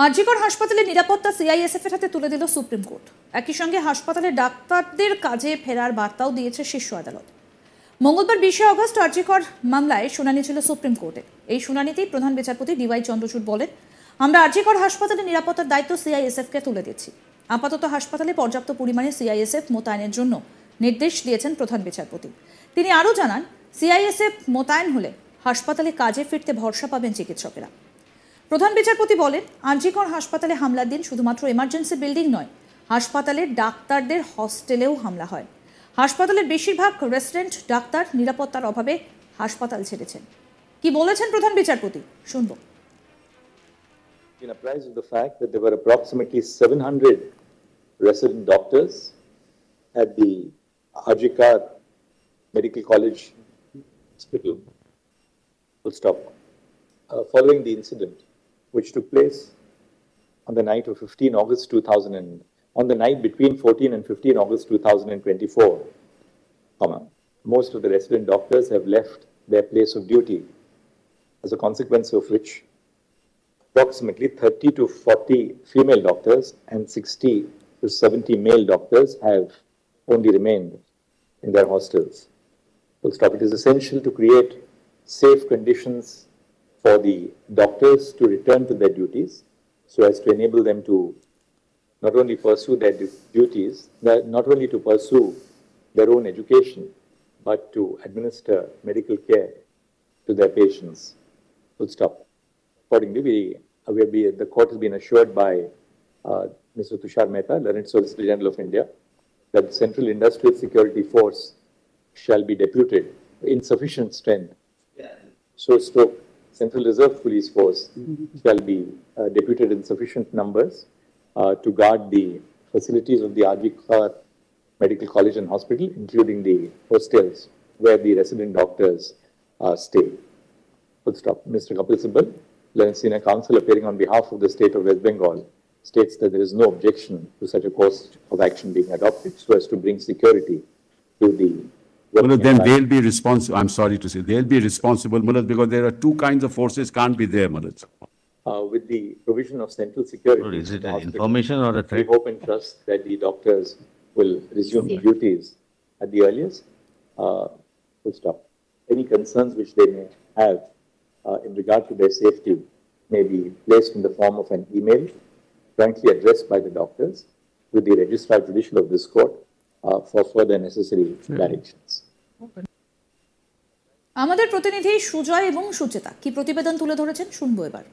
আরজিকর হাসপাতালের নিরাপত্তা সিআইএসএফ এর হাতে তুলে দিল সুপ্রিম কোর্ট। একই সঙ্গে হাসপাতালের ডাক্তারদের কাজে ফেরার বার্তাও দিয়েছে শীর্ষ আদালত। মঙ্গলবার 20 আগস্ট আরজিকর মামলায় শুনানি ছিল সুপ্রিম কোর্টে। এই শুনানিতেই প্রধান বিচারপতি ডিওয়াই চন্দ্রচূড় বলেন, আমরা আরজিকর হাসপাতালের নিরাপত্তার দায়িত্ব সিআইএসএফকে তুলে দিচ্ছি। আপাতত হাসপাতালে পর্যাপ্ত পরিমাণে সিআইএসএফ মোতায়েনের জন্য নির্দেশ দিয়েছেন প্রধান বিচারপতি। তিনি আরও জানান, সিআইএসএফ মোতায়েন হলে হাসপাতালে কাজে ফিরতে ভরসা পাবেন চিকিৎসকেরা। প্রধান বিচারপতি বলেন, আরজিকর হাসপাতালে হামলার দিন শুধুমাত্র এমার্জেন্সি বিল্ডিং নয়, হাসপাতালের ডাক্তারদের হস্টেলেও হামলা হয়। হাসপাতালের বেশিরভাগ রেসিডেন্ট ডাক্তার নিরাপত্তার অভাবে হাসপাতাল ছেড়েছেন। কি বলেছেন প্রধান বিচারপতি, শুনবো। In apprised of the fact that there were approximately 700 resident doctors at the Arjikar Medical College Hospital, full stop, following the incident which took place on the night of 15 August 2000 and on the night between 14 and 15 August 2024, most of the resident doctors have left their place of duty, as a consequence of which approximately 30 to 40 female doctors and 60 to 70 male doctors have only remained in their hostels. Full stop. It is essential to create safe conditions for the doctors to return to their duties, so as to enable them to not only pursue their duties, not only to pursue their own education, but to administer medical care to their patients. Full stop. Accordingly, the court has been assured by Mr. Tushar Mehta, Learned Solicitor General of India, that the Central Industrial Security Force shall be deputed in sufficient strength. So, Central Reserve Police Force shall be deputed in sufficient numbers to guard the facilities of the Arjikar Medical College and Hospital, including the hostels where the resident doctors stay. Full stop. Mr. Kapil Sibal, Learned Senior Counsel appearing on behalf of the state of West Bengal, states that there is no objection to such a course of action being adopted so as to bring security to the Mulad, then they'll be responsible. I'm sorry to say, they'll be responsible, Mulad, because there are two kinds of forces can't be there, Mulad. With the provision of central security. Well, is it an information or a threat? We hope and trust that the doctors will resume duties at the earliest. Full stop. Any concerns which they may have in regard to their safety may be placed in the form of an email frankly addressed by the doctors with the Registrar Judicial of this court for further necessary directions. আমাদের প্রতিনিধি সুজয় এবং সুচেতা কি প্রতিবেদন তুলে ধরেছেন, শুনবো এবার।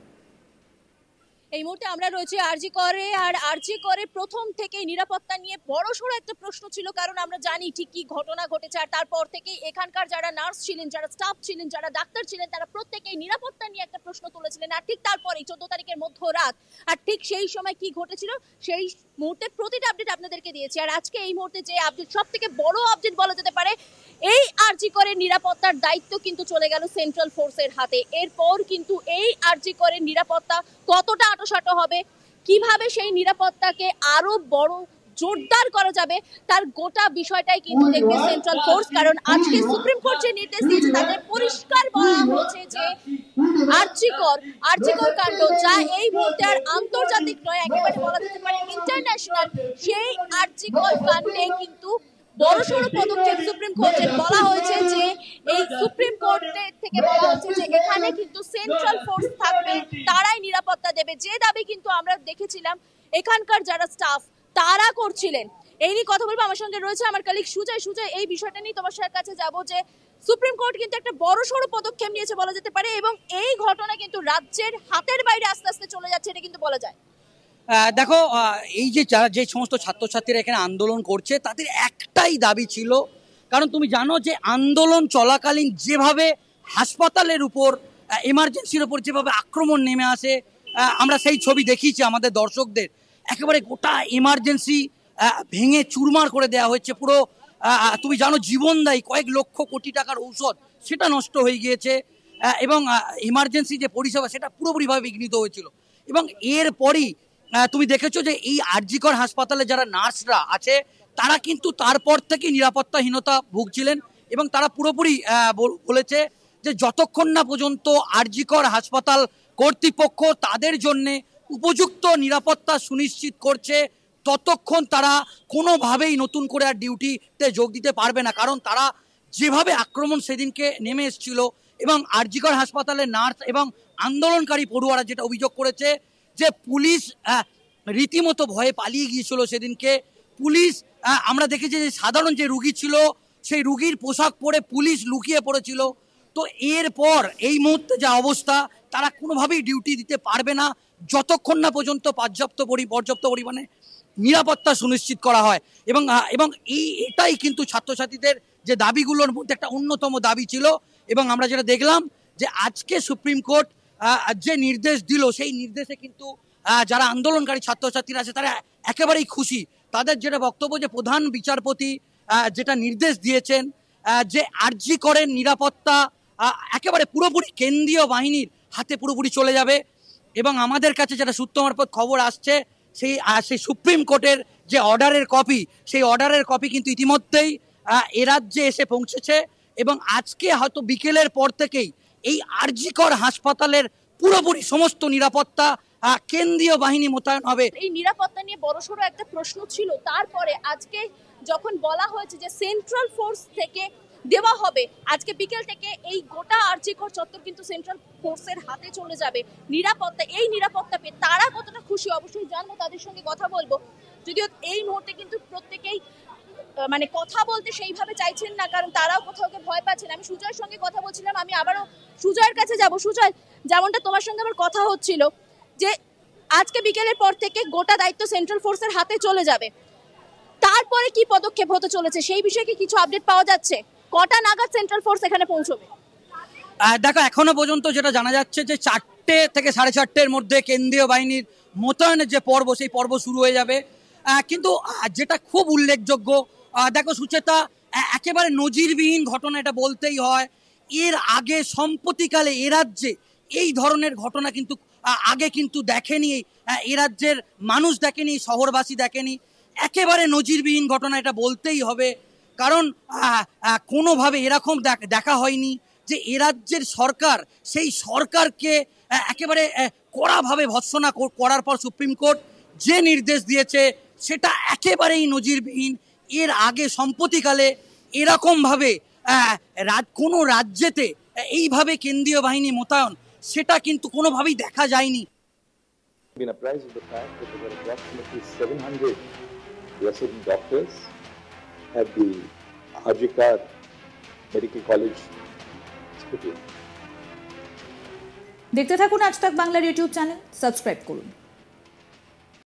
এই মুহূর্তে আমরা রয়েছি আরজিকরে, আর আরজিকরে প্রথম থেকেই নিরাপত্তা নিয়ে বড়সড় একটা প্রশ্ন ছিল, কারণ আমরা জানি ঠিক কি ঘটনা ঘটেছে। আর তারপর থেকেই এখানকার যারা নার্স ছিলেন, যারা স্টাফ ছিলেন, যারা ডাক্তার ছিলেন, তারা প্রত্যেকেই নিরাপত্তা নিয়ে একটা প্রশ্ন তুলেছিলেন। আর ঠিক তারপরেই 14 তারিখের মধ্যরাত, আর ঠিক সেই সময় কি ঘটেছিল সেই মুহূর্তে প্রতিটা আপডেট আপনাদেরকে দিয়েছি। আর আজকে এই মুহূর্তে যে আপডেট, সব থেকে বড় আপডেট বলা যেতে পারে, এই আরজিকরের নিরাপত্তার দায়িত্ব কিন্তু চলে গেল সেন্ট্রাল ফোর্সের হাতে। এরপর কিন্তু এই আরজিকরের নিরাপত্তা কতটা আঁটোসাঁটো হবে, কিভাবে সেই নিরাপত্তাকে আরো বড় জোরদার করা যাবে, তার গোটা বিষয়টাই কিন্তু দেখবে সেন্ট্রাল ফোর্স। কারণ আজকে সুপ্রিম কোর্ট যে নির্দেশ দিয়েছে তাতে পরিষ্কার বলা হয়েছে যে আরজিকর কাণ্ড, যা এই মুহূর্তে আর আন্তর্জাতিক নয়, একেবারে বলা যেতে পারে ইন্টারন্যাশনাল, সেই আরজিকর কাণ্ডে কিন্তু বড়সড় পদক্ষেপ সুপ্রিম কোর্টের। বলা হয়েছে যে এই সুপ্রিম কোর্টের থেকে বলা হয়েছে যে এখানে কিন্তু সেন্ট্রাল ফোর্স থাকবে, তারাই নিরাপত্তা দেবে। যে দাবি কিন্তু আমরা দেখেছিলাম এখানকার যারা স্টাফ তারা করছিলেন। এই নিয়ে কথা বলবো, আমার সঙ্গে রয়েছে আমার কলিগ সুজয়। সুজয়, এই বিষয়টা নিয়ে তোমার কাছে যাবো যে সুপ্রিম কোর্ট কিন্তু একটা বড়সড় পদক্ষেপ নিয়েছে বলা যেতে পারে, এবং এই ঘটনা কিন্তু রাজ্যের হাতের বাইরে আস্তে আস্তে চলে যাচ্ছে, এটা কিন্তু বলা যায়। দেখো, এই যে যারা যে সমস্ত ছাত্রছাত্রীরা এখানে আন্দোলন করছে তাদের একটাই দাবি ছিল, কারণ তুমি জানো যে আন্দোলন চলাকালীন যেভাবে হাসপাতালের উপর, এমার্জেন্সির উপর যেভাবে আক্রমণ নেমে আসে, আমরা সেই ছবি দেখিয়েছি আমাদের দর্শকদের। একেবারে গোটা এমার্জেন্সি ভেঙে চুরমার করে দেওয়া হয়েছে। পুরো তুমি জানো জীবনদায়ী কয়েক লক্ষ কোটি টাকার ঔষধ সেটা নষ্ট হয়ে গিয়েছে, এবং এমার্জেন্সি যে পরিষেবা সেটা পুরোপুরিভাবে বিঘ্নিত হয়েছিল। এবং এরপরই তুমি দেখেছো যে এই আরজিকর হাসপাতালে যারা নার্সরা আছে তারা কিন্তু তারপর থেকে নিরাপত্তাহীনতা ভুগছিলেন, এবং তারা পুরোপুরি বলেছে যে যতক্ষণ না পর্যন্ত আরজিকর হাসপাতাল কর্তৃপক্ষ তাদের জন্যে উপযুক্ত নিরাপত্তা সুনিশ্চিত করছে ততক্ষণ তারা কোনোভাবেই নতুন করে আর ডিউটিতে যোগ দিতে পারবে না। কারণ তারা যেভাবে আক্রমণ সেদিনকে নেমে এসেছিল এবং আরজিকর হাসপাতালের নার্স এবং আন্দোলনকারী পড়ুয়ারা যেটা অভিযোগ করেছে যে পুলিশ রীতিমতো ভয়ে পালিয়ে গিয়েছিল সেদিনকে। পুলিশ আমরা দেখেছি যে সাধারণ যে রুগী ছিল সেই রুগীর পোশাক পরে পুলিশ লুকিয়ে পড়েছিল। তো এরপর এই মুহূর্তে যা অবস্থা, তারা কোনোভাবেই ডিউটি দিতে পারবে না যতক্ষণ না পর্যন্ত পর্যাপ্ত পরিমাণে নিরাপত্তা সুনিশ্চিত করা হয়। এবং এটাই কিন্তু ছাত্রছাত্রীদের যে দাবিগুলোর মধ্যে একটা অন্যতম দাবি ছিল। এবং আমরা যেটা দেখলাম যে আজকে সুপ্রিম কোর্ট যে নির্দেশ দিল, সেই নির্দেশে কিন্তু যারা আন্দোলনকারী ছাত্রছাত্রীরা আছে তারা একেবারেই খুশি। তাদের যেটা বক্তব্য যে প্রধান বিচারপতি যেটা নির্দেশ দিয়েছেন যে আরজি করের নিরাপত্তা একেবারে পুরোপুরি কেন্দ্রীয় বাহিনীর হাতে পুরোপুরি চলে যাবে। এবং আমাদের কাছে যেটা সূত্র মারফত খবর আসছে সেই সুপ্রিম কোর্টের যে অর্ডারের কপি, সেই অর্ডারের কপি কিন্তু ইতিমধ্যেই এ রাজ্যে এসে পৌঁছেছে। এবং আজকে হয়তো বিকেলের পর থেকেই এই আরজি কর হাসপাতালের পুরোপুরি সমস্ত নিরাপত্তা কেন্দ্রীয় বাহিনী মোতায়েন হবে। এই নিরাপত্তা নিয়ে বড়সড় একটা প্রশ্ন ছিল, তারপরে আজকে যখন বলা হয়েছে যে সেন্ট্রাল ফোর্স থেকে দেওয়া হবে, আজকে বিকেল থেকে এই গোটা আরজি কর চত্বর কিন্তু সেন্ট্রাল ফোর্সের হাতে চলে যাবে। এই নিরাপত্তা পেয়ে তারা কতটা খুশি অবশ্যই জানবো, তাদের সঙ্গে কথা বলবো। যদিও এই মুহূর্তে কিন্তু প্রত্যেকেই মানে কথা বলতে সেইভাবে চাইছেন না, কারণ তারাও কোথাও ভয় পাচ্ছেন। আমি সুজয়ের সঙ্গে কথা বলছিলাম, আমি আবারও সুজয়ের কাছে যাব। সুজয়, যেমনটা তোমার সঙ্গে আমার কথা হচ্ছিল যে আজকে বিকেলের পর থেকে গোটা দায়িত্ব সেন্ট্রাল ফোর্সের হাতে চলে যাবে, তারপরে কি পদক্ষেপ হতে চলেছে সেই বিষয়ে কি কিছু আপডেট পাওয়া যাচ্ছে? কটা নাগাদ সেন্ট্রাল ফোর্স এখানে পৌঁছবে? দেখো, এখনো পর্যন্ত যেটা জানা যাচ্ছে যে 4টে থেকে 4:30-এর মধ্যে কেন্দ্রীয় বাহিনীর মোতায়েনের যে পর্ব, সেই পর্ব শুরু হয়ে যাবে। কিন্তু যেটা খুব উল্লেখযোগ্য, দেখো সুচেতা, একেবারে নজিরবিহীন ঘটনা এটা বলতেই হয়। এর আগে সম্প্রতিকালে এ রাজ্যে এই ধরনের ঘটনা কিন্তু আগে কিন্তু দেখেনি, এ রাজ্যের মানুষ দেখেনি, শহরবাসী দেখেনি। একেবারে নজিরবিহীন ঘটনা এটা বলতেই হবে। কারণ কোনোভাবে এরকম দেখা হয়নি যে এ রাজ্যের সরকার, সেই সরকারকে একেবারে কড়াভাবে ভৎসনা করার পর সুপ্রিম কোর্ট যে নির্দেশ দিয়েছে সেটা একেবারেই নজিরবিহীন। এর আগে সম্প্রতিকালে এরকমভাবে কোনো রাজ্যেতে এইভাবে কেন্দ্রীয় বাহিনী মোতায়েন সেটা কিন্তু কোনোভাবেই দেখা যায়নি। Been apprised of the fact that there were approximately 700 resident doctors at the Arjikar Medical College Hospital. দেখতে থাকুন আজ তাক বাংলার ইউটিউব চ্যানেল, সাবস্ক্রাইব করুন।